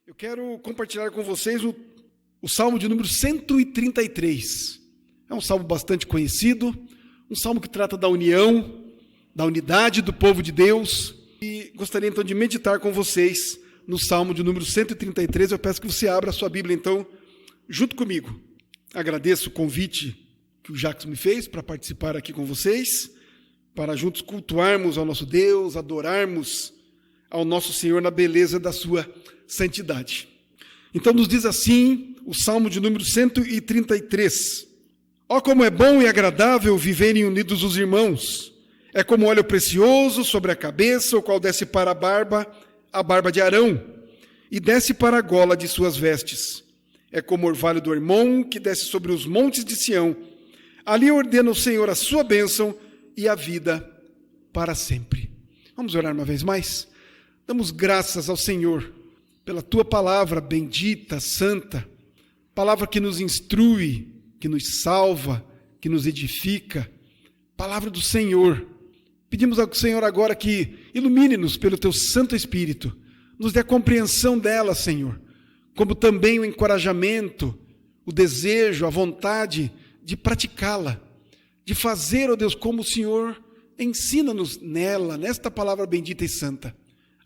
Eu quero compartilhar com vocês o Salmo de número 133. É um salmo bastante conhecido, um salmo que trata da união, da unidade do povo de Deus. E gostaria então de meditar com vocês no Salmo de número 133. Eu peço que você abra a sua Bíblia então, junto comigo. Agradeço o convite que o Jacques me fez para participar aqui com vocês, para juntos cultuarmos ao nosso Deus, adorarmos ao nosso Senhor na beleza da sua santidade. Então nos diz assim o Salmo de número 133. Ó, como é bom e agradável viverem unidos os irmãos. É como óleo precioso sobre a cabeça, o qual desce para a barba de Arão, e desce para a gola de suas vestes. É como o orvalho do Hermon, que desce sobre os montes de Sião. Ali ordena o Senhor a sua bênção e a vida para sempre. Vamos orar uma vez mais? Damos graças ao Senhor pela tua palavra bendita, santa, palavra que nos instrui, que nos salva, que nos edifica, palavra do Senhor. Pedimos ao Senhor agora que ilumine-nos pelo teu Santo Espírito, nos dê a compreensão dela, Senhor, como também o encorajamento, o desejo, a vontade de praticá-la, de fazer, ó Deus, como o Senhor ensina-nos nela, nesta palavra bendita e santa.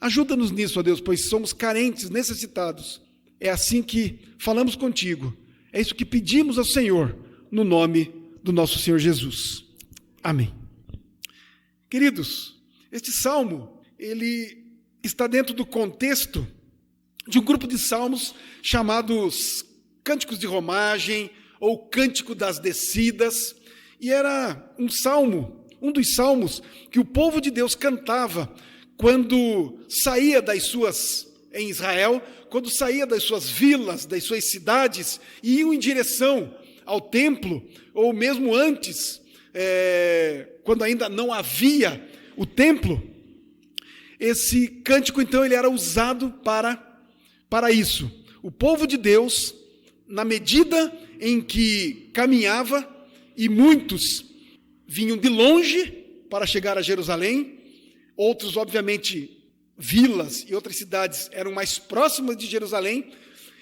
Ajuda-nos nisso, ó Deus, pois somos carentes, necessitados. É assim que falamos contigo. É isso que pedimos ao Senhor, no nome do nosso Senhor Jesus. Amém. Queridos, este salmo, ele está dentro do contexto de um grupo de salmos chamados Cânticos de Romagem ou Cântico das Descidas, e era um dos salmos que o povo de Deus cantava quando saía em Israel, quando saía das suas vilas, das suas cidades, e iam em direção ao templo, ou mesmo antes, quando ainda não havia o templo. Esse cântico, então, ele era usado para isso. O povo de Deus, na medida em que caminhava, e muitos vinham de longe para chegar a Jerusalém, outros, obviamente, vilas e outras cidades eram mais próximas de Jerusalém.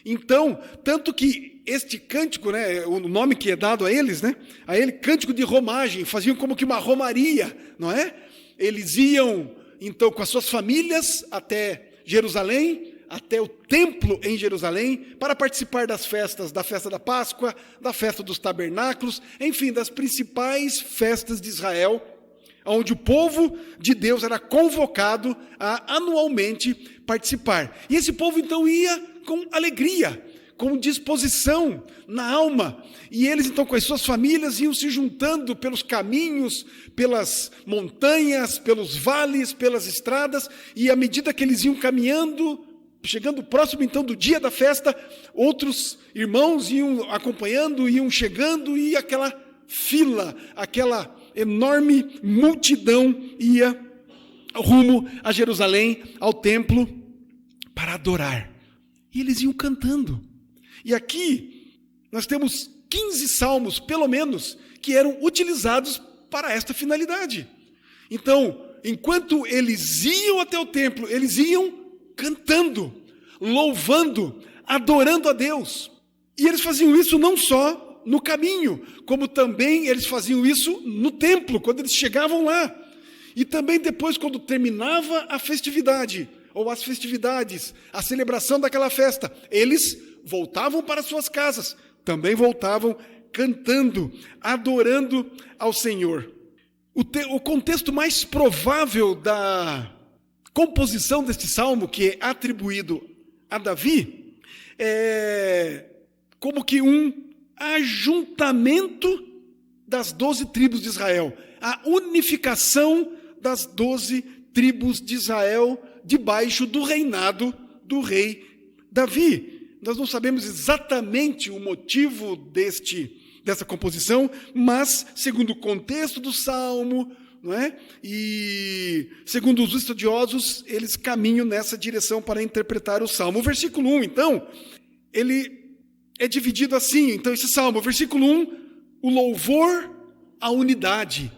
Então, tanto que este cântico, o nome que é dado a eles, a ele, cântico de romagem, faziam como que uma romaria, não é? Eles iam, então, com as suas famílias até Jerusalém, até o templo em Jerusalém, para participar das festas, da festa da Páscoa, da festa dos tabernáculos, enfim, das principais festas de Israel, onde o povo de Deus era convocado a anualmente participar. E esse povo então ia com alegria, com disposição na alma, e eles então com as suas famílias iam se juntando pelos caminhos, pelas montanhas, pelos vales, pelas estradas, e à medida que eles iam caminhando, chegando próximo então do dia da festa, outros irmãos iam acompanhando, iam chegando, e aquela fila, aquela enorme multidão ia rumo a Jerusalém, ao templo, para adorar. E eles iam cantando. E aqui nós temos 15 salmos, pelo menos, que eram utilizados para esta finalidade. Então, enquanto eles iam até o templo, eles iam cantando, louvando, adorando a Deus. E eles faziam isso não só no caminho, como também eles faziam isso no templo, quando eles chegavam lá. E também depois, quando terminava a festividade, ou as festividades, a celebração daquela festa, eles voltavam para suas casas, também voltavam cantando, adorando ao Senhor. O contexto mais provável da composição deste salmo, que é atribuído a Davi, é como que um ajuntamento das 12 tribos de Israel, a unificação das 12 tribos de Israel debaixo do reinado do rei Davi. Nós não sabemos exatamente o motivo dessa composição, mas, segundo o contexto do salmo, não é? E segundo os estudiosos, eles caminham nessa direção para interpretar o salmo. O versículo 1, então, ele é dividido assim. Então, esse salmo, versículo 1, o louvor à unidade,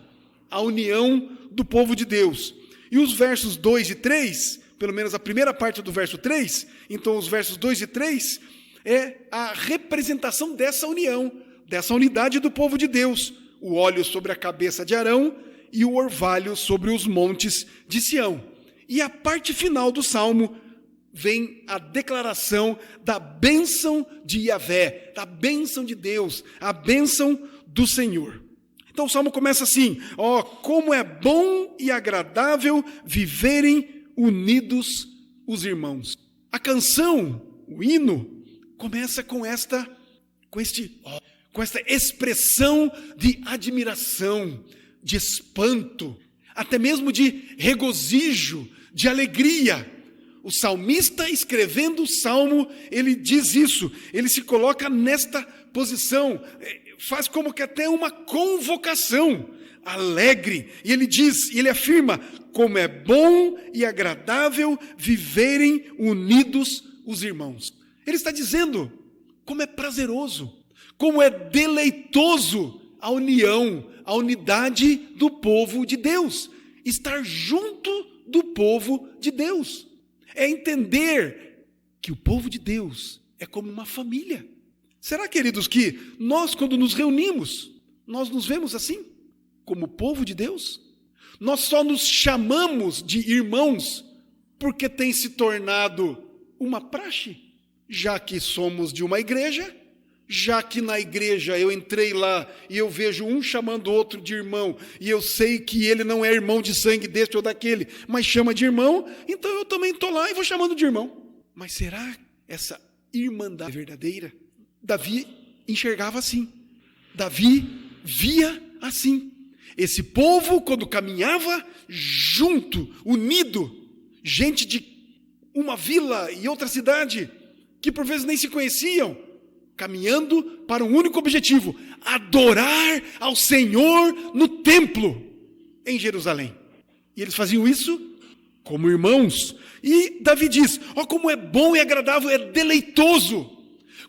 à união do povo de Deus. E os versos 2 e 3, pelo menos a primeira parte do verso 3, então os versos 2 e 3, é a representação dessa união, dessa unidade do povo de Deus. O óleo sobre a cabeça de Arão e o orvalho sobre os montes de Sião. E a parte final do Salmo vem a declaração da bênção de Yahvé, da bênção de Deus, a bênção do Senhor. Então o Salmo começa assim: como é bom e agradável viverem unidos os irmãos. A canção, o hino, começa com esta expressão de admiração, de espanto, até mesmo de regozijo, de alegria. O salmista, escrevendo o salmo, ele diz isso, ele se coloca nesta posição, faz como que até uma convocação alegre, e ele diz, ele afirma: como é bom e agradável viverem unidos os irmãos. Ele está dizendo como é prazeroso, como é deleitoso a união, a unidade do povo de Deus, estar junto do povo de Deus. É entender que o povo de Deus é como uma família. Será, queridos, que nós, quando nos reunimos, nós nos vemos assim, como povo de Deus? Nós só nos chamamos de irmãos porque tem se tornado uma praxe, já que somos de uma igreja, já que na igreja eu entrei lá e eu vejo um chamando o outro de irmão, e eu sei que ele não é irmão de sangue deste ou daquele, mas chama de irmão, então eu também estou lá e vou chamando de irmão. Mas será essa irmandade verdadeira? Davi enxergava assim, Davi via assim. Esse povo, quando caminhava junto, unido, gente de uma vila e outra cidade, que por vezes nem se conheciam, caminhando para um único objetivo: adorar ao Senhor no templo em Jerusalém. E eles faziam isso como irmãos. E Davi diz: como é bom e agradável, é deleitoso,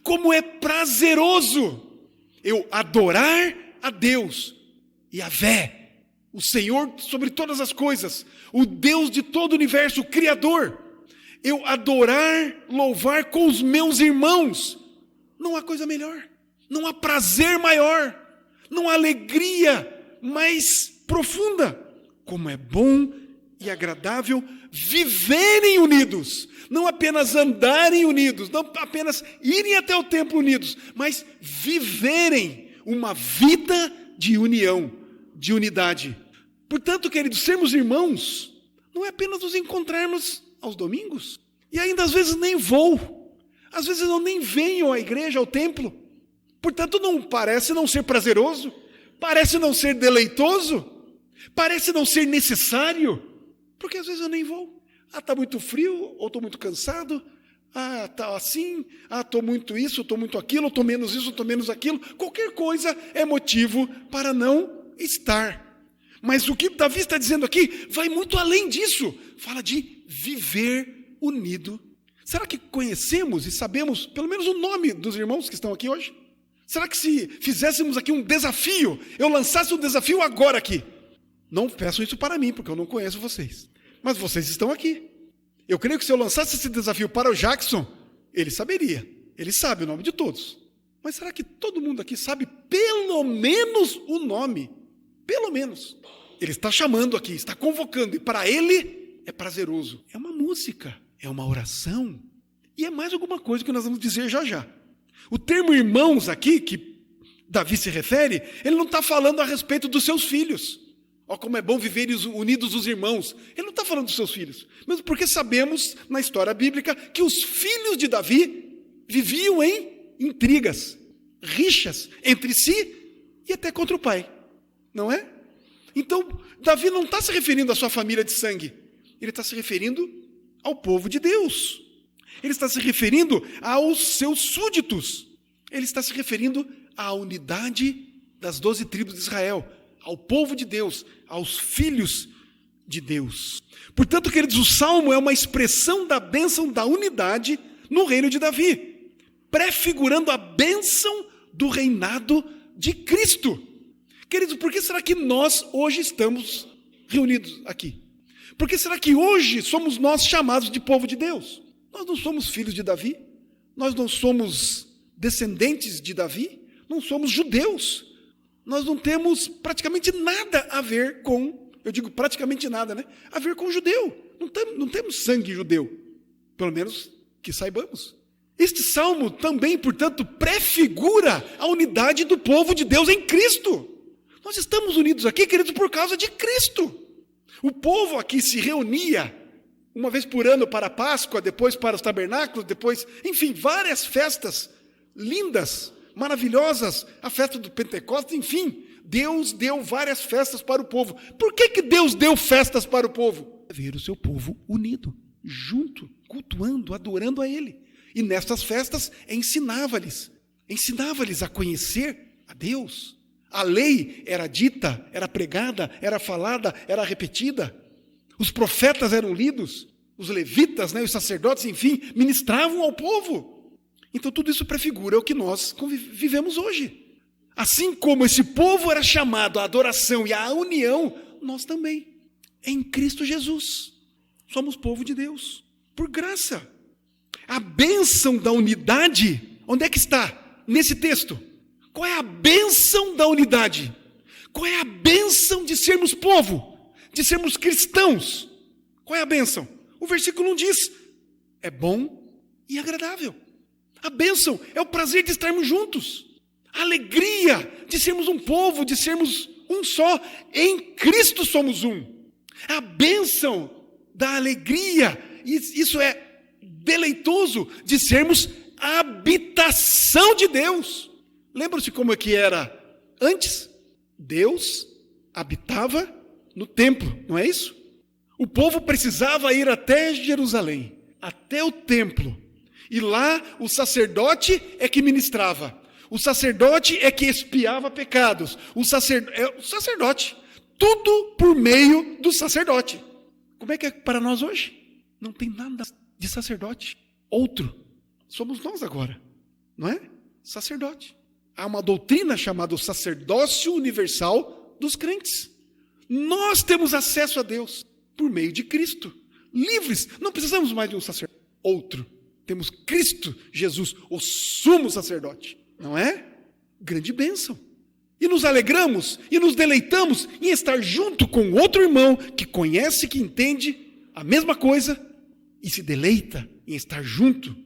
como é prazeroso eu adorar a Deus, Yahvé, o Senhor sobre todas as coisas, o Deus de todo o universo, o Criador. Eu adorar, louvar com os meus irmãos. Não há coisa melhor, não há prazer maior, não há alegria mais profunda. Como é bom e agradável viverem unidos, não apenas andarem unidos, não apenas irem até o templo unidos, mas viverem uma vida de união, de unidade. Portanto, queridos, sermos irmãos não é apenas nos encontrarmos aos domingos, e ainda às vezes nem vou. Às vezes eu nem venho à igreja, ao templo. Portanto, não parece não ser prazeroso, parece não ser deleitoso, parece não ser necessário, porque às vezes eu nem vou. Está muito frio, ou estou muito cansado, está assim, estou muito isso, estou muito aquilo, estou menos isso, estou menos aquilo. Qualquer coisa é motivo para não estar. Mas o que Davi está dizendo aqui vai muito além disso. Fala de viver unido. Será que conhecemos e sabemos pelo menos o nome dos irmãos que estão aqui hoje? Será que se fizéssemos aqui um desafio, eu lançasse um desafio agora aqui? Não peçam isso para mim, porque eu não conheço vocês. Mas vocês estão aqui. Eu creio que se eu lançasse esse desafio para o Jackson, ele saberia. Ele sabe o nome de todos. Mas será que todo mundo aqui sabe pelo menos o nome? Pelo menos. Ele está chamando aqui, está convocando, e para ele é prazeroso. É uma música. É uma oração, e é mais alguma coisa que nós vamos dizer já já. O termo irmãos aqui, que Davi se refere, ele não está falando a respeito dos seus filhos. Como é bom viverem unidos os irmãos. Ele não está falando dos seus filhos, mesmo porque sabemos na história bíblica que os filhos de Davi viviam em intrigas, rixas entre si e até contra o pai, não é? Então, Davi não está se referindo à sua família de sangue, ele está se referindo ao povo de Deus. Ele está se referindo aos seus súditos. Ele está se referindo à unidade das 12 tribos de Israel, ao povo de Deus, aos filhos de Deus. Portanto, queridos, o Salmo é uma expressão da bênção da unidade no reino de Davi, prefigurando a bênção do reinado de Cristo. Queridos, por que será que nós hoje estamos reunidos aqui? Porque será que hoje somos nós chamados de povo de Deus? Nós não somos filhos de Davi, nós não somos descendentes de Davi, não somos judeus, nós não temos praticamente nada a ver com, eu digo praticamente nada, né? A ver com judeu, não temos sangue judeu, pelo menos que saibamos. Este salmo também, portanto, prefigura a unidade do povo de Deus em Cristo. Nós estamos unidos aqui, queridos, por causa de Cristo. O povo aqui se reunia uma vez por ano para a Páscoa, depois para os tabernáculos, depois, enfim, várias festas lindas, maravilhosas, a festa do Pentecostes, enfim, Deus deu várias festas para o povo. Por que Deus deu festas para o povo? Ver o seu povo unido, junto, cultuando, adorando a Ele. E nestas festas ensinava-lhes a conhecer a Deus. A lei era dita, era pregada, era falada, era repetida. Os profetas eram lidos, os levitas, os sacerdotes, enfim, ministravam ao povo. Então tudo isso prefigura o que nós vivemos hoje. Assim como esse povo era chamado à adoração e à união, nós também, em Cristo Jesus, somos povo de Deus, por graça. A bênção da unidade, onde é que está? Nesse texto. Qual é a bênção da unidade? Qual é a bênção de sermos povo? De sermos cristãos? Qual é a bênção? O versículo 1 diz, é bom e agradável. A bênção é o prazer de estarmos juntos. A alegria de sermos um povo, de sermos um só. Em Cristo somos um. A bênção da alegria, isso é deleitoso, de sermos a habitação de Deus. Lembram-se como é que era antes? Deus habitava no templo, não é isso? O povo precisava ir até Jerusalém, até o templo. E lá o sacerdote é que ministrava. O sacerdote é que expiava pecados. O sacerdote. Tudo por meio do sacerdote. Como é que é para nós hoje? Não tem nada de sacerdote. Outro. Somos nós agora. Não é? Sacerdote. Há uma doutrina chamada o sacerdócio universal dos crentes. Nós temos acesso a Deus por meio de Cristo. Livres. Não precisamos mais de um sacerdote. Outro. Temos Cristo Jesus, o sumo sacerdote. Não é? Grande bênção. E nos alegramos e nos deleitamos em estar junto com outro irmão que conhece, que entende a mesma coisa e se deleita em estar junto,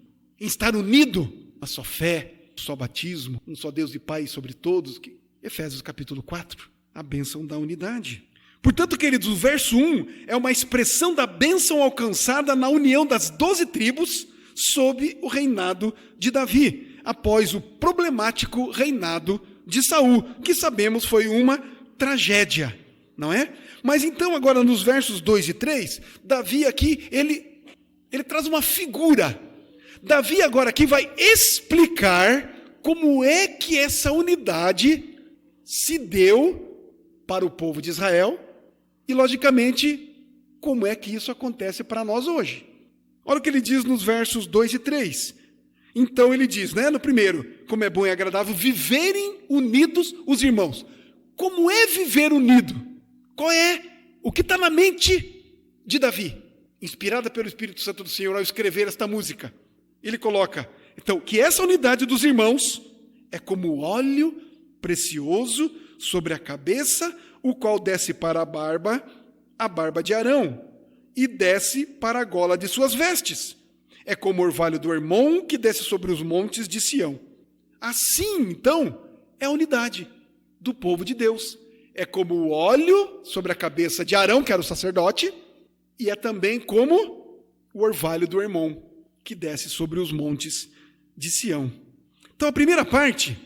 em estar unido na sua fé, no só batismo, um só Deus e Pai sobre todos. Efésios capítulo 4, a bênção da unidade. Portanto, queridos, o verso 1 é uma expressão da bênção alcançada na união das 12 tribos sob o reinado de Davi, após o problemático reinado de Saul, que sabemos foi uma tragédia, não é? Mas então agora nos versos 2 e 3, Davi aqui, ele traz uma figura. Davi agora aqui vai explicar como é que essa unidade se deu para o povo de Israel e, logicamente, como é que isso acontece para nós hoje. Olha o que ele diz nos versos 2 e 3. Então ele diz, no primeiro, como é bom e agradável viverem unidos os irmãos. Como é viver unido? O que está na mente de Davi? Inspirada pelo Espírito Santo do Senhor ao escrever esta música. Ele coloca, então, que essa unidade dos irmãos é como óleo precioso sobre a cabeça, o qual desce para a barba de Arão, e desce para a gola de suas vestes. É como o orvalho do Hermon que desce sobre os montes de Sião. Assim, então, é a unidade do povo de Deus. É como o óleo sobre a cabeça de Arão, que era o sacerdote, e é também como o orvalho do Hermon, que desce sobre os montes de Sião. Então, a primeira parte,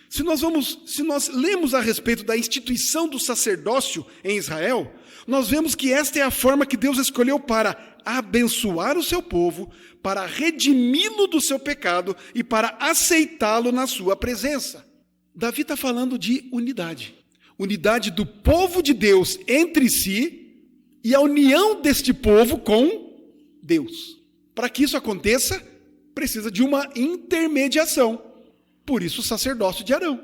se nós lemos a respeito da instituição do sacerdócio em Israel, nós vemos que esta é a forma que Deus escolheu para abençoar o seu povo, para redimi-lo do seu pecado e para aceitá-lo na sua presença. Davi está falando de unidade. Unidade do povo de Deus entre si e a união deste povo com Deus. Para que isso aconteça, precisa de uma intermediação. Por isso o sacerdócio de Arão.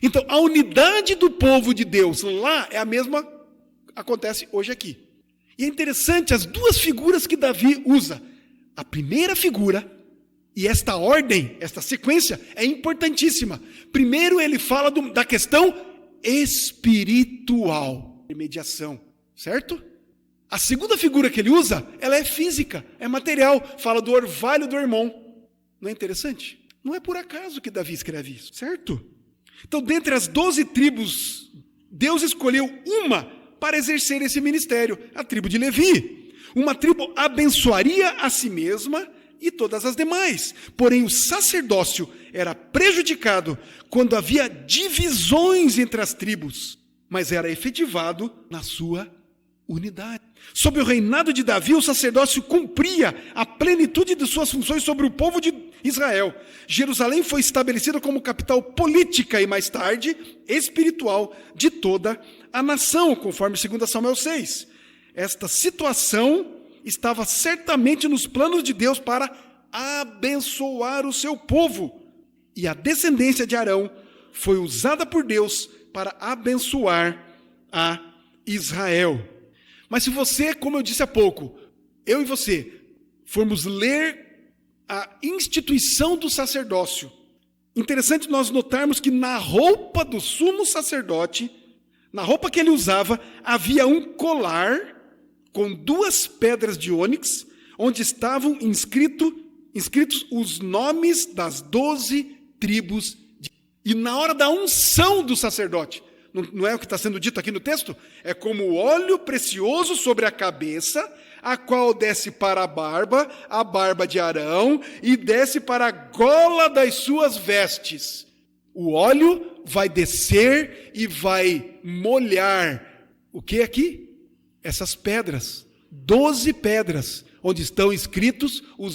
Então, a unidade do povo de Deus lá é a mesma, acontece hoje aqui. E é interessante as duas figuras que Davi usa. A primeira figura, e esta ordem, esta sequência, é importantíssima. Primeiro ele fala da questão espiritual, mediação, certo? A segunda figura que ele usa, ela é física, é material, fala do orvalho do Hermon. Não é interessante? Não é por acaso que Davi escreve isso, certo? Então, dentre as 12 tribos, Deus escolheu uma para exercer esse ministério, a tribo de Levi. Uma tribo abençoaria a si mesma e todas as demais. Porém, o sacerdócio era prejudicado quando havia divisões entre as tribos, mas era efetivado na sua unidade. Sob o reinado de Davi, o sacerdócio cumpria a plenitude de suas funções sobre o povo de Israel. Jerusalém foi estabelecida como capital política e, mais tarde, espiritual de toda a nação, conforme 2 Samuel 6. Esta situação estava certamente nos planos de Deus para abençoar o seu povo. E a descendência de Arão foi usada por Deus para abençoar a Israel. Mas se você, como eu disse há pouco, eu e você, formos ler a instituição do sacerdócio, interessante nós notarmos que na roupa do sumo sacerdote, na roupa que ele usava, havia um colar com 2 pedras de ônix, onde estavam inscritos os nomes das 12 tribos. E na hora da unção do sacerdote, não é o que está sendo dito aqui no texto? É como o óleo precioso sobre a cabeça, a qual desce para a barba de Arão, e desce para a gola das suas vestes. O óleo vai descer e vai molhar, o que aqui? Essas pedras, 12 pedras, onde estão escritos o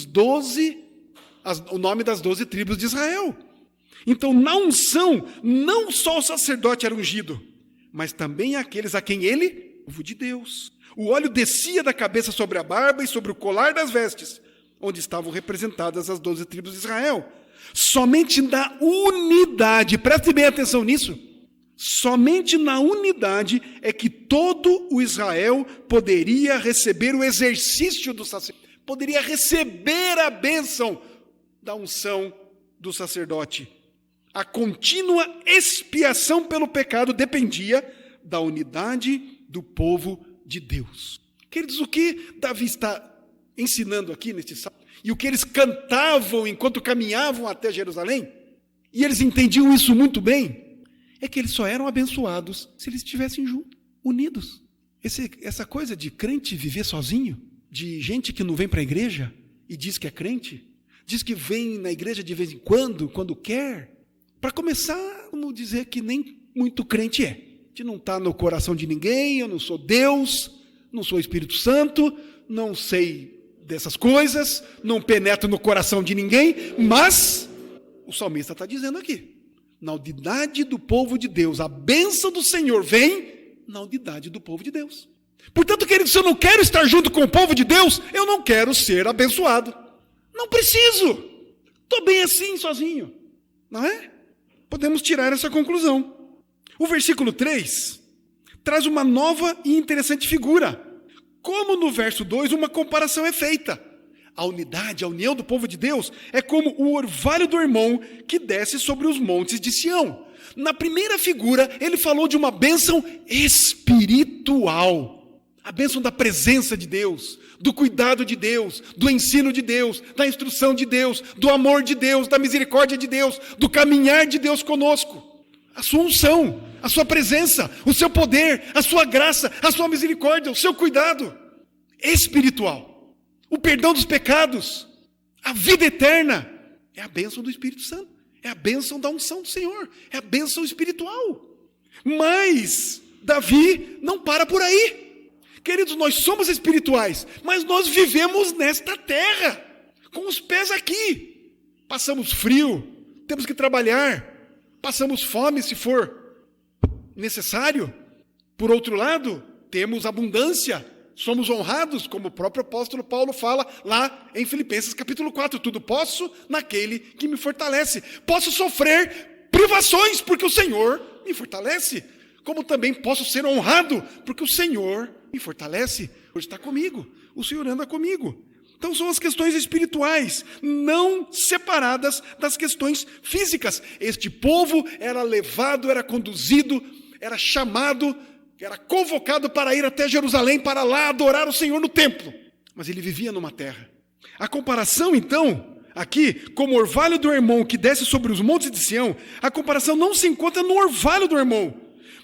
nome das 12 tribos de Israel. Então, na unção, não só o sacerdote era ungido, mas também aqueles a quem ele, povo de Deus. O óleo descia da cabeça sobre a barba e sobre o colar das vestes, onde estavam representadas as 12 tribos de Israel. Somente na unidade, preste bem atenção nisso, somente na unidade é que todo o Israel poderia receber o exercício do sacerdócio, poderia receber a bênção da unção do sacerdote. A contínua expiação pelo pecado dependia da unidade do povo de Deus. Queridos, o que Davi está ensinando aqui neste salmo, e o que eles cantavam enquanto caminhavam até Jerusalém, e eles entendiam isso muito bem, é que eles só eram abençoados se eles estivessem juntos, unidos. Essa coisa de crente viver sozinho, de gente que não vem para a igreja e diz que é crente, diz que vem na igreja de vez em quando quer. Para começar, vamos dizer que nem muito crente é. A gente não está no coração de ninguém, eu não sou Deus, não sou Espírito Santo, não sei dessas coisas, não penetro no coração de ninguém, mas o salmista está dizendo aqui, na unidade do povo de Deus, a bênção do Senhor vem na unidade do povo de Deus. Portanto, querido, se eu não quero estar junto com o povo de Deus, eu não quero ser abençoado. Não preciso. Estou bem assim, sozinho. Não é? Podemos tirar essa conclusão. O versículo 3 traz uma nova e interessante figura. Como no verso 2, uma comparação é feita. A unidade, a união do povo de Deus é como o orvalho do Hermon que desce sobre os montes de Sião. Na primeira figura, ele falou de uma bênção espiritual. A bênção da presença de Deus, do cuidado de Deus, do ensino de Deus, da instrução de Deus, do amor de Deus, da misericórdia de Deus, do caminhar de Deus conosco. A sua unção, a sua presença, o seu poder, a sua graça, a sua misericórdia, o seu cuidado espiritual. O perdão dos pecados, a vida eterna, é a bênção do Espírito Santo, é a bênção da unção do Senhor, é a bênção espiritual. Mas Davi não para por aí. Queridos, nós somos espirituais, mas nós vivemos nesta terra, com os pés aqui. Passamos frio, temos que trabalhar, passamos fome se for necessário. Por outro lado, temos abundância, somos honrados, como o próprio apóstolo Paulo fala lá em Filipenses capítulo 4. Tudo posso naquele que me fortalece. Posso sofrer privações porque o Senhor me fortalece. Como também posso ser honrado porque o Senhor me fortalece, hoje está comigo, o Senhor anda comigo. Então são as questões espirituais, não separadas das questões físicas. Este povo era levado, era conduzido, era chamado, era convocado para ir até Jerusalém, para lá adorar o Senhor no templo. Mas ele vivia numa terra. A comparação, então, aqui, como o orvalho do Hermon que desce sobre os montes de Sião, a comparação não se encontra no orvalho do Hermon,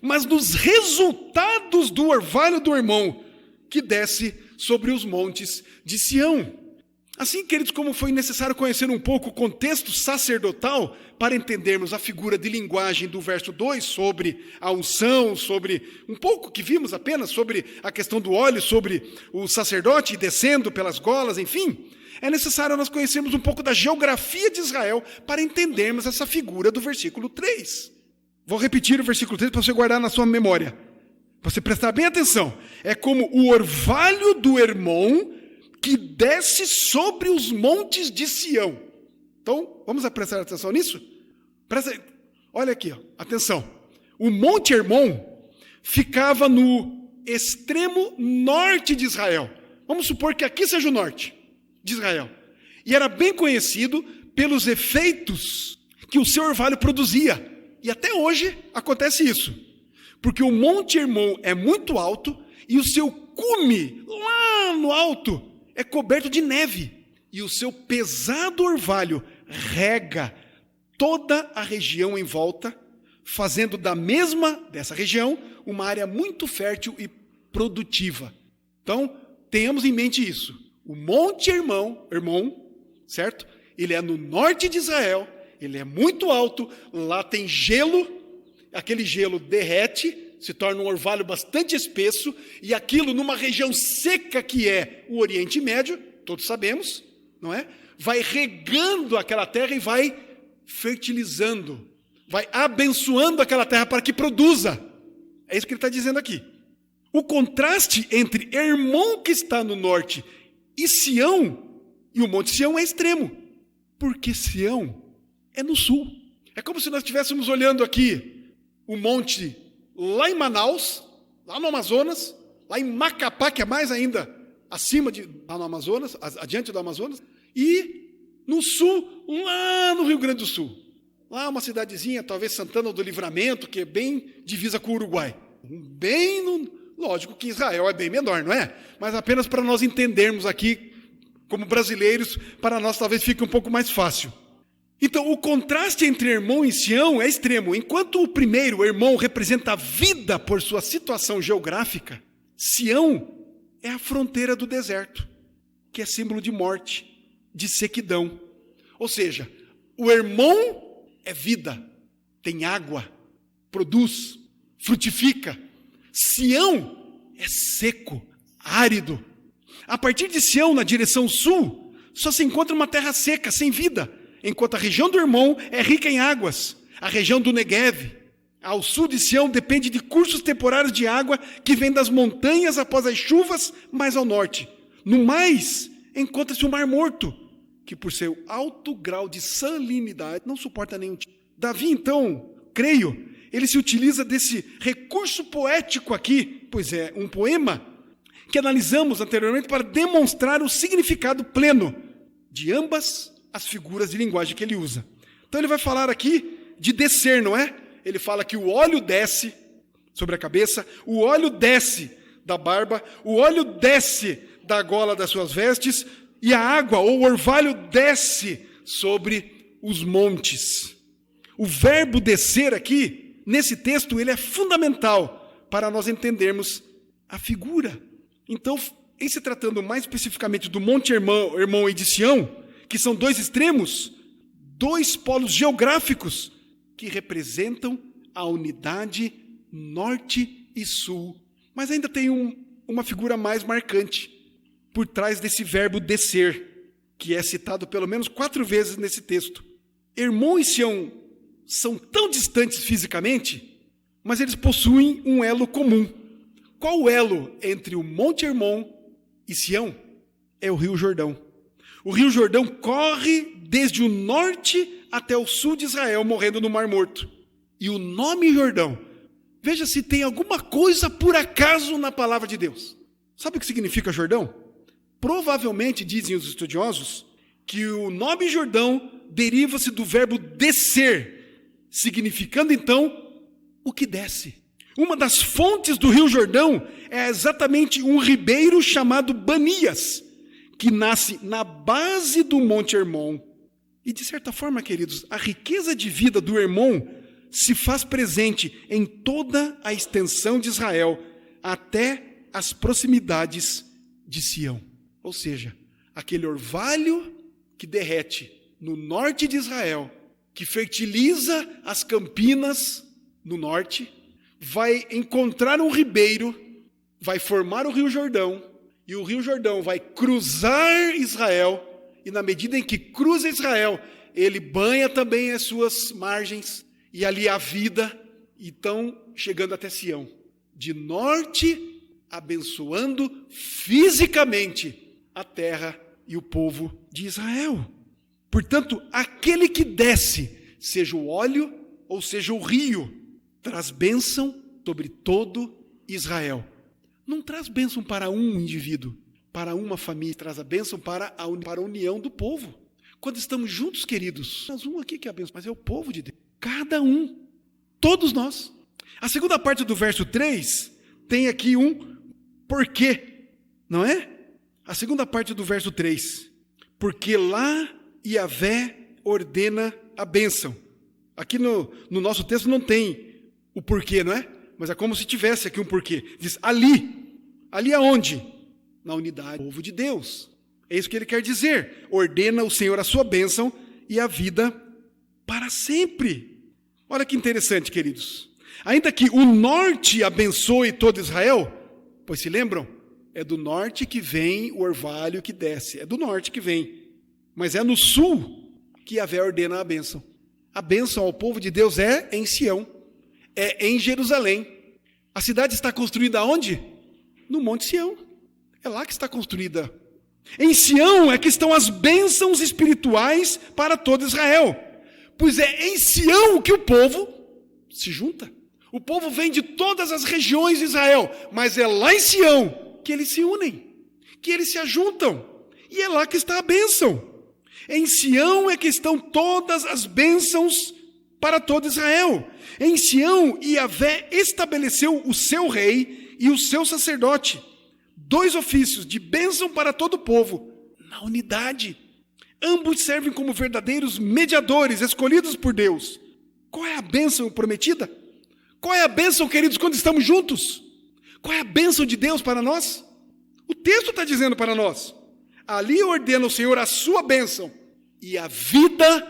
mas nos resultados do orvalho do Hermon que desce sobre os montes de Sião. Assim, queridos, como foi necessário conhecer um pouco o contexto sacerdotal para entendermos a figura de linguagem do verso 2 sobre a unção, sobre um pouco que vimos apenas, sobre a questão do óleo, sobre o sacerdote descendo pelas golas, enfim, é necessário nós conhecermos um pouco da geografia de Israel para entendermos essa figura do versículo 3. Vou repetir o versículo 3 para você guardar na sua memória, para você prestar bem atenção. É como o orvalho do Hermon que desce sobre os montes de Sião. Então, vamos prestar atenção nisso? Olha aqui, atenção. O Monte Hermon ficava no extremo norte de Israel. Vamos supor que aqui seja o norte de Israel. E era bem conhecido pelos efeitos que o seu orvalho produzia. E até hoje acontece isso. Porque o Monte Hermon é muito alto e o seu cume, lá no alto, é coberto de neve. E o seu pesado orvalho rega toda a região em volta, fazendo dessa região, uma área muito fértil e produtiva. Então, tenhamos em mente isso. O Monte Hermon, certo? Ele é no norte de Israel, ele é muito alto, lá tem gelo, aquele gelo derrete, se torna um orvalho bastante espesso, e aquilo numa região seca que é o Oriente Médio, todos sabemos, não é? Vai regando aquela terra e vai fertilizando, vai abençoando aquela terra para que produza. É isso que ele está dizendo aqui. O contraste entre Hermon, que está no norte, e Sião, e o Monte Sião é extremo, porque Sião é no sul. É como se nós estivéssemos olhando aqui o monte lá em Manaus, lá no Amazonas, lá em Macapá, que é mais ainda acima lá no Amazonas, adiante do Amazonas, e no sul, lá no Rio Grande do Sul. Lá uma cidadezinha, talvez Santana do Livramento, que é bem divisa com o Uruguai. Lógico que Israel é bem menor, não é? Mas apenas para nós entendermos aqui, como brasileiros, para nós talvez fique um pouco mais fácil. Então, o contraste entre Hermon e Sião é extremo. Enquanto o primeiro, Hermon, representa a vida por sua situação geográfica, Sião é a fronteira do deserto, que é símbolo de morte, de sequidão. Ou seja, o Hermon é vida, tem água, produz, frutifica. Sião é seco, árido. A partir de Sião, na direção sul, só se encontra uma terra seca, sem vida, enquanto a região do Hermon é rica em águas. A região do Neguev, ao sul de Sião, depende de cursos temporários de água que vêm das montanhas após as chuvas mais ao norte. No mais, encontra-se o Mar Morto, que por seu alto grau de salinidade não suporta nenhum tipo. Davi, então, creio, ele se utiliza desse recurso poético aqui, pois é um poema que analisamos anteriormente para demonstrar o significado pleno de ambas as figuras de linguagem que ele usa. Então ele vai falar aqui de descer, não é? Ele fala que o óleo desce sobre a cabeça, o óleo desce da barba, o óleo desce da gola das suas vestes, e a água ou o orvalho desce sobre os montes. O verbo descer aqui, nesse texto, ele é fundamental para nós entendermos a figura. Então, em se tratando mais especificamente do Monte Hermon e de Sião, que são dois extremos, dois polos geográficos que representam a unidade norte e sul. Mas ainda tem uma figura mais marcante por trás desse verbo descer, que é citado pelo menos 4 vezes nesse texto. Hermon e Sião são tão distantes fisicamente, mas eles possuem um elo comum. Qual o elo entre o Monte Hermon e Sião? É o Rio Jordão. O Rio Jordão corre desde o norte até o sul de Israel, morrendo no Mar Morto. E o nome Jordão, veja se tem alguma coisa por acaso na palavra de Deus. Sabe o que significa Jordão? Provavelmente, dizem os estudiosos, que o nome Jordão deriva-se do verbo descer, significando então o que desce. Uma das fontes do rio Jordão é exatamente um ribeiro chamado Banias, que nasce na base do Monte Hermon. E de certa forma, queridos, a riqueza de vida do Hermon se faz presente em toda a extensão de Israel, até as proximidades de Sião. Ou seja, aquele orvalho que derrete no norte de Israel, que fertiliza as campinas no norte, vai encontrar um ribeiro, vai formar o Rio Jordão, e o Rio Jordão vai cruzar Israel, e na medida em que cruza Israel, ele banha também as suas margens, e ali há vida, e estão chegando até Sião. De norte, abençoando fisicamente a terra e o povo de Israel. Portanto, aquele que desce, seja o óleo ou seja o rio, traz bênção sobre todo Israel. Não traz bênção para um indivíduo, para uma família, traz a bênção para a união do povo. Quando estamos juntos, queridos, nós um aqui que é a bênção, mas é o povo de Deus. Cada um, todos nós. A segunda parte do verso 3 tem aqui um porquê, não é? A segunda parte do verso 3. Porque lá Yahvé ordena a bênção. Aqui no nosso texto não tem o porquê, não é? Mas é como se tivesse aqui um porquê. Diz ali. Ali aonde? Na unidade do povo de Deus. É isso que ele quer dizer. Ordena o Senhor a sua bênção e a vida para sempre. Olha que interessante, queridos. Ainda que o norte abençoe todo Israel, pois se lembram? É do norte que vem o orvalho que desce. É do norte que vem. Mas é no sul que Yahvé ordena a bênção. A bênção ao povo de Deus é em Sião. É em Jerusalém. A cidade está construída onde? No Monte Sião. É lá que está construída. Em Sião é que estão as bênçãos espirituais para todo Israel. Pois é em Sião que o povo se junta. O povo vem de todas as regiões de Israel, mas é lá em Sião que eles se unem, que eles se ajuntam. E é lá que está a bênção. Em Sião é que estão todas as bênçãos para todo Israel. Em Sião, Yahvé estabeleceu o seu rei e o seu sacerdote. 2 ofícios de bênção para todo o povo, na unidade. Ambos servem como verdadeiros mediadores, escolhidos por Deus. Qual é a bênção prometida? Qual é a bênção, queridos, quando estamos juntos? Qual é a bênção de Deus para nós? O texto está dizendo para nós. Ali ordena o Senhor a sua bênção e a vida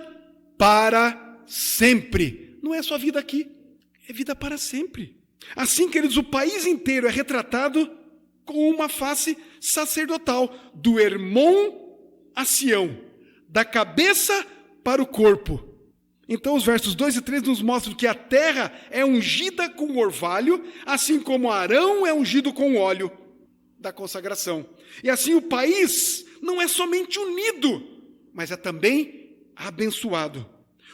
para sempre. Não é só vida aqui, é vida para sempre. Assim, queridos, o país inteiro é retratado com uma face sacerdotal, do Hermon a Sião, da cabeça para o corpo. Então os versos 2 e 3 nos mostram que a terra é ungida com orvalho, assim como Arão é ungido com óleo da consagração. E assim o país não é somente unido, mas é também abençoado.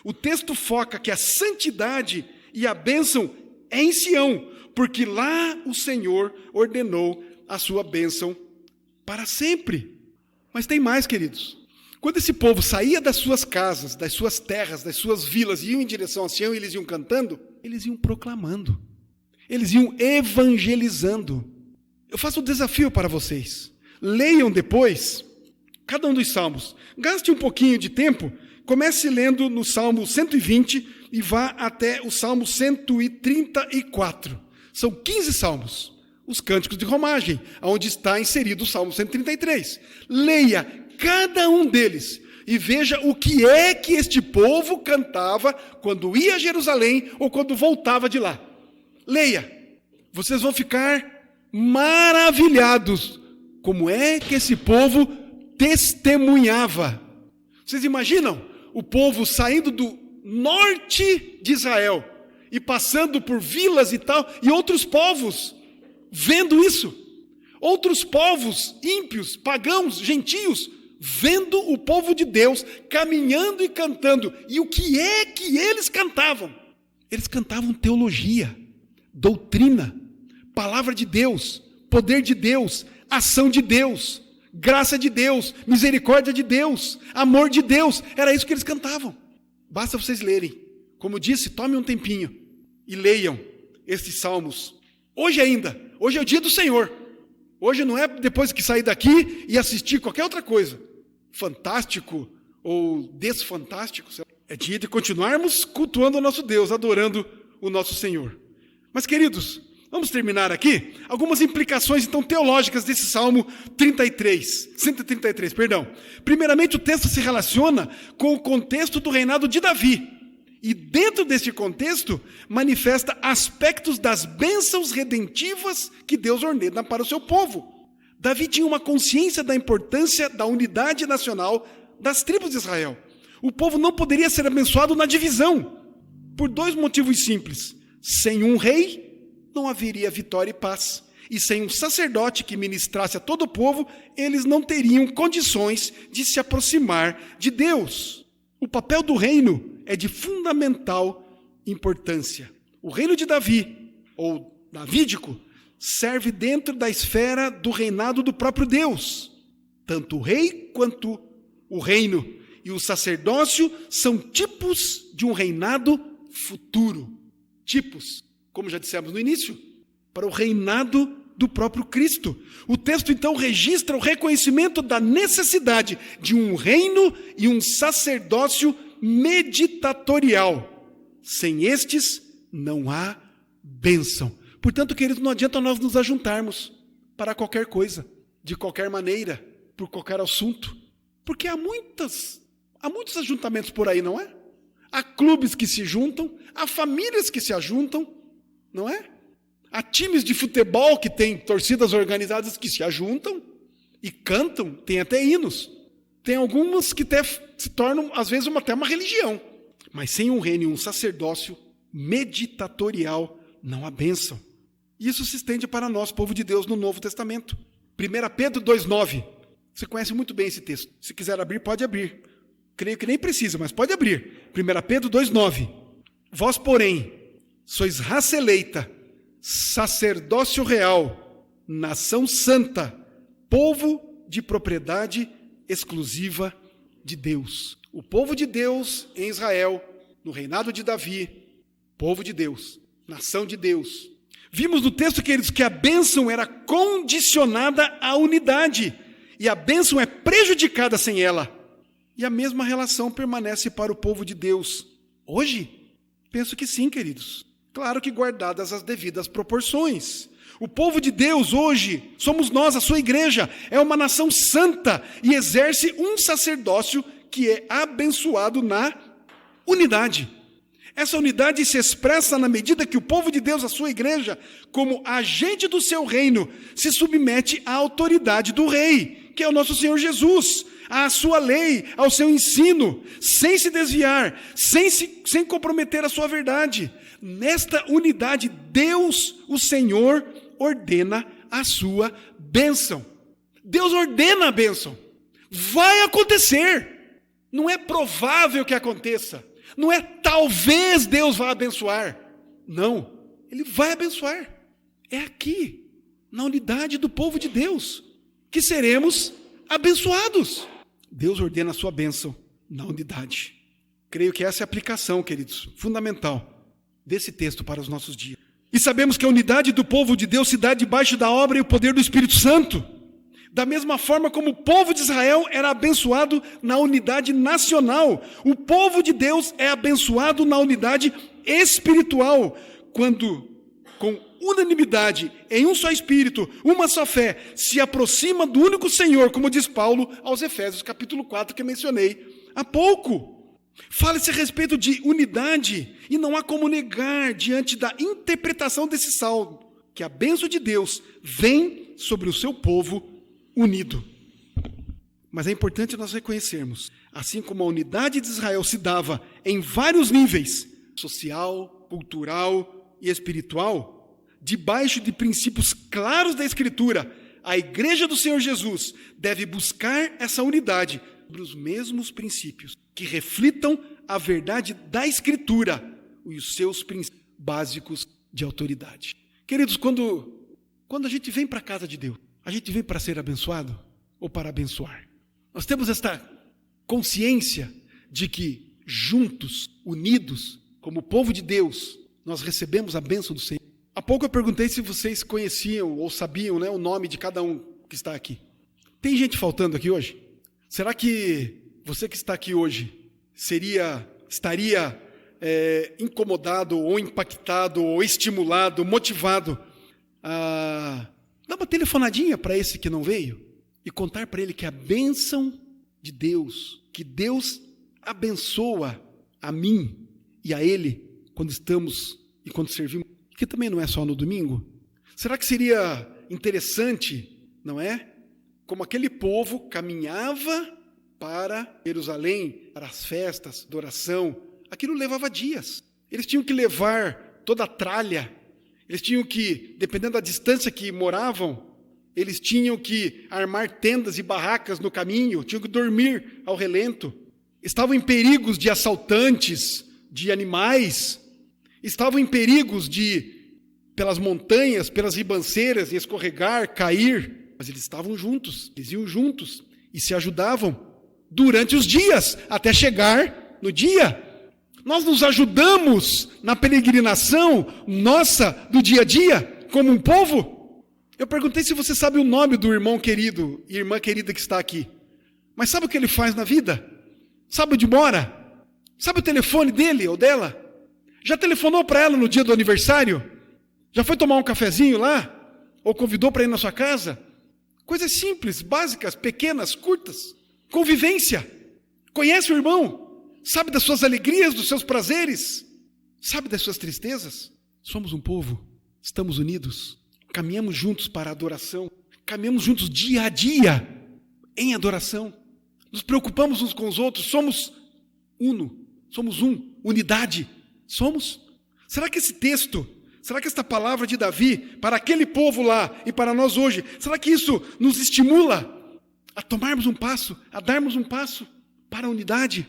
O texto foca que a santidade e a bênção é em Sião, porque lá o Senhor ordenou a sua bênção para sempre. Mas tem mais, queridos. Quando esse povo saía das suas casas, das suas terras, das suas vilas, e iam em direção a Sião, eles iam cantando, eles iam proclamando, eles iam evangelizando. Eu faço um desafio para vocês. Leiam depois cada um dos salmos. Gaste um pouquinho de tempo, comece lendo no Salmo 120 e vá até o Salmo 134. São 15 salmos. Os cânticos de romagem, onde está inserido o Salmo 133. Leia cada um deles e veja o que é que este povo cantava quando ia a Jerusalém ou quando voltava de lá. Leia. Vocês vão ficar maravilhados como é que esse povo testemunhava. Vocês imaginam o povo saindo do norte de Israel e passando por vilas e tal, e outros povos vendo isso, outros povos ímpios, pagãos, gentios, vendo o povo de Deus caminhando e cantando. E o que é que eles cantavam? Eles cantavam teologia, doutrina, palavra de Deus, poder de Deus, ação de Deus, graça de Deus, misericórdia de Deus, amor de Deus. Era isso que eles cantavam. Basta vocês lerem. Como disse, tome um tempinho e leiam estes salmos. Hoje ainda, hoje é o dia do Senhor. Hoje não é depois que sair daqui e assistir qualquer outra coisa, fantástico ou desfantástico. É dia de continuarmos cultuando o nosso Deus, adorando o nosso Senhor. Mas, queridos, vamos terminar aqui algumas implicações, então, teológicas desse Salmo 133, perdão. Primeiramente, o texto se relaciona com o contexto do reinado de Davi. E dentro deste contexto, manifesta aspectos das bênçãos redentivas que Deus ordena para o seu povo. Davi tinha uma consciência da importância da unidade nacional das tribos de Israel. O povo não poderia ser abençoado na divisão, por dois motivos simples. Sem um rei, não haveria vitória e paz. E sem um sacerdote que ministrasse a todo o povo, eles não teriam condições de se aproximar de Deus. O papel do reino é de fundamental importância. O reino de Davi, ou davídico, serve dentro da esfera do reinado do próprio Deus. Tanto o rei quanto o reino e o sacerdócio são tipos de um reinado futuro. Tipos, como já dissemos no início, para o reinado do próprio Cristo. O texto, então, registra o reconhecimento da necessidade de um reino e um sacerdócio meditatorial. Sem estes, não há bênção. Portanto, queridos, não adianta nós nos ajuntarmos para qualquer coisa, de qualquer maneira, por qualquer assunto, porque há muitos ajuntamentos por aí, não é? Há clubes que se juntam, há famílias que se ajuntam, não é? Há times de futebol que têm torcidas organizadas que se ajuntam e cantam, tem até hinos. Tem algumas que até se tornam, às vezes, até uma religião. Mas sem um reino e um sacerdócio meditatorial, não há bênção. Isso se estende para nós, povo de Deus, no Novo Testamento. 1 Pedro 2,9. Você conhece muito bem esse texto. Se quiser abrir, pode abrir. Creio que nem precisa, mas pode abrir. 1 Pedro 2,9. Vós, porém, sois raça eleita, sacerdócio real, nação santa, povo de propriedade exclusiva de Deus. O povo de Deus em Israel, no reinado de Davi, povo de Deus, nação de Deus. Vimos no texto, queridos, que a bênção era condicionada à unidade, e a bênção é prejudicada sem ela. E a mesma relação permanece para o povo de Deus. Hoje, penso que sim, queridos. Claro que guardadas as devidas proporções. O povo de Deus hoje, somos nós, a sua igreja, é uma nação santa e exerce um sacerdócio que é abençoado na unidade. Essa unidade se expressa na medida que o povo de Deus, a sua igreja, como agente do seu reino, se submete à autoridade do rei, que é o nosso Senhor Jesus, à sua lei, ao seu ensino, sem se desviar, sem comprometer a sua verdade. Nesta unidade, Deus, o Senhor, ordena a sua bênção. Deus ordena a bênção. Vai acontecer. Não é provável que aconteça. Não é talvez Deus vá abençoar. Não, Ele vai abençoar. É aqui, na unidade do povo de Deus, que seremos abençoados. Deus ordena a sua bênção na unidade. Creio que essa é a aplicação, queridos, fundamental desse texto para os nossos dias. E sabemos que a unidade do povo de Deus se dá debaixo da obra e o poder do Espírito Santo. Da mesma forma como o povo de Israel era abençoado na unidade nacional, o povo de Deus é abençoado na unidade espiritual, quando, com unanimidade, em um só Espírito, uma só fé, se aproxima do único Senhor, como diz Paulo aos Efésios, capítulo 4, que eu mencionei há pouco. Fala-se a respeito de unidade, e não há como negar, diante da interpretação desse salmo, que a bênção de Deus vem sobre o seu povo unido. Mas é importante nós reconhecermos, assim como a unidade de Israel se dava em vários níveis, social, cultural e espiritual, debaixo de princípios claros da Escritura, a igreja do Senhor Jesus deve buscar essa unidade sobre os mesmos princípios, que reflitam a verdade da Escritura e os seus princípios básicos de autoridade. Queridos, quando a gente vem para a casa de Deus, A gente veio para ser abençoado ou para abençoar? Nós temos esta consciência de que juntos, unidos, como povo de Deus, nós recebemos a bênção do Senhor. Há pouco eu perguntei se vocês conheciam ou sabiam, né, o nome de cada um que está aqui. Tem gente faltando aqui hoje? Será que você que está aqui hoje estaria incomodado ou impactado ou estimulado, motivado a dar uma telefonadinha para esse que não veio e contar para ele que a bênção de Deus, que Deus abençoa a mim e a ele quando estamos e quando servimos, que também não é só no domingo? Será que seria interessante, não é? Como aquele povo caminhava para Jerusalém, para as festas, adoração, aquilo levava dias. Eles tinham que levar toda a tralha, eles tinham que, dependendo da distância que moravam, eles tinham que armar tendas e barracas no caminho, tinham que dormir ao relento, estavam em perigos de assaltantes, de animais, estavam em perigos de, pelas montanhas, pelas ribanceiras, escorregar, cair, mas eles estavam juntos, eles iam juntos e se ajudavam durante os dias, até chegar no dia. Nós nos ajudamos na peregrinação nossa do dia a dia, como um povo. Eu perguntei se você sabe o nome do irmão querido e irmã querida que está aqui. Mas sabe o que ele faz na vida? Sabe onde mora? Sabe o telefone dele ou dela? Já telefonou para ela no dia do aniversário? Já foi tomar um cafezinho lá? Ou convidou para ir na sua casa? Coisas simples, básicas, pequenas, curtas. Convivência. Conhece o irmão? Sabe das suas alegrias, dos seus prazeres? Sabe das suas tristezas? Somos um povo, estamos unidos, caminhamos juntos para a adoração, caminhamos juntos dia a dia em adoração, nos preocupamos uns com os outros, somos unidade, somos. Será que esse texto, será que esta palavra de Davi, para aquele povo lá e para nós hoje, será que isso nos estimula a tomarmos um passo, a darmos um passo para a unidade?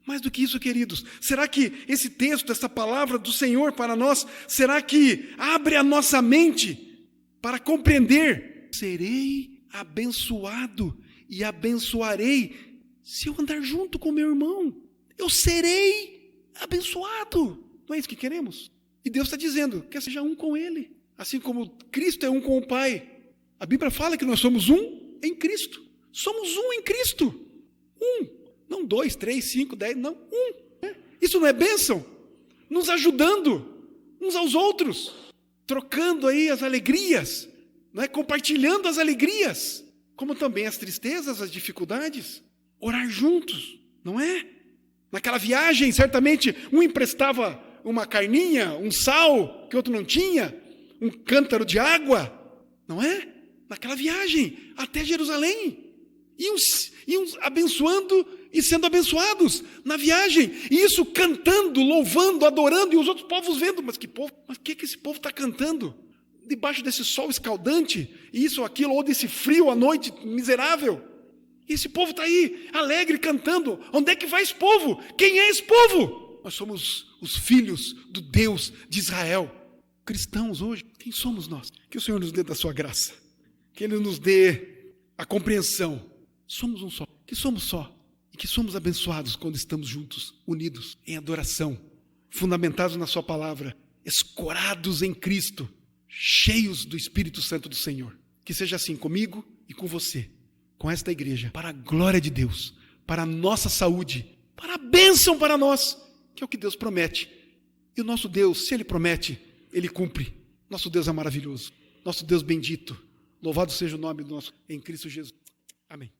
Mais do que isso, queridos, será que esse texto, essa palavra do Senhor para nós, será que abre a nossa mente para compreender? Serei abençoado e abençoarei se eu andar junto com meu irmão. Eu serei abençoado. Não é isso que queremos? E Deus está dizendo que seja um com Ele, assim como Cristo é um com o Pai. A Bíblia fala que nós somos um em Cristo. Somos um em Cristo. Um. Não 2, 3, 5, 10, não, um. Isso não é bênção? Nos ajudando uns aos outros, trocando aí as alegrias, não é? Compartilhando as alegrias, como também as tristezas, as dificuldades. Orar juntos, não é? Naquela viagem, certamente, um emprestava uma carninha, um sal, que outro não tinha, um cântaro de água, não é? Naquela viagem, até Jerusalém. Iam abençoando e sendo abençoados na viagem. E isso cantando, louvando, adorando, e os outros povos vendo. Mas que povo? Mas o que esse povo está cantando? Debaixo desse sol escaldante, isso ou aquilo, ou desse frio à noite miserável. E esse povo está aí, alegre, cantando. Onde é que vai esse povo? Quem é esse povo? Nós somos os filhos do Deus de Israel. Cristãos hoje, quem somos nós? Que o Senhor nos dê da sua graça. Que Ele nos dê a compreensão. Somos um só, que somos só. E que somos abençoados quando estamos juntos, unidos em adoração, fundamentados na sua palavra, escorados em Cristo, cheios do Espírito Santo do Senhor. Que seja assim comigo e com você, com esta igreja, para a glória de Deus, para a nossa saúde, para a bênção para nós, que é o que Deus promete. E o nosso Deus, se Ele promete, Ele cumpre. Nosso Deus é maravilhoso, nosso Deus bendito. Louvado seja o nome do nosso em Cristo Jesus. Amém.